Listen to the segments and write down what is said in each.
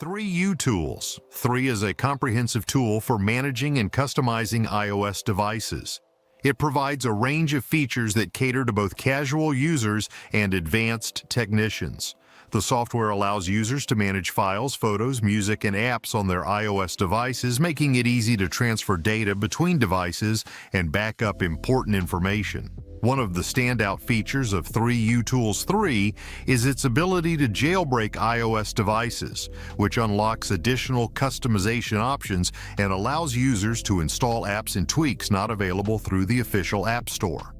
3uTools. 3 is a comprehensive tool for managing and customizing iOS devices. It provides a range of features that cater to both casual users and advanced technicians. The software allows users to manage files, photos, music, and apps on their iOS devices, making it easy to transfer data between devices and back up important information. One of the standout features of 3uTools 3 is its ability to jailbreak iOS devices, which unlocks additional customization options and allows users to install apps and tweaks not available through the official App Store.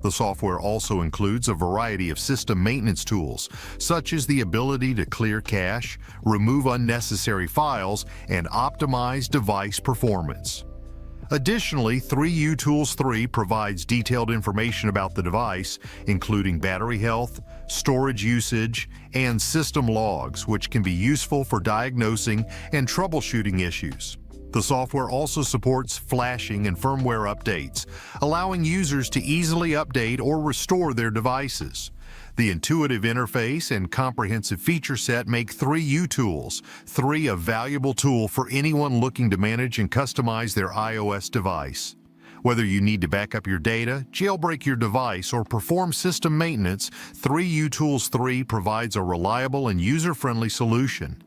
The software also includes a variety of system maintenance tools, such as the ability to clear cache, remove unnecessary files, and optimize device performance. Additionally, 3uTools 3 provides detailed information about the device, including battery health, storage usage, and system logs, which can be useful for diagnosing and troubleshooting issues. The software also supports flashing and firmware updates, allowing users to easily update or restore their devices. The intuitive interface and comprehensive feature set make 3uTools 3 a valuable tool for anyone looking to manage and customize their iOS device. Whether you need to back up your data, jailbreak your device, or perform system maintenance, 3uTools 3 provides a reliable and user-friendly solution.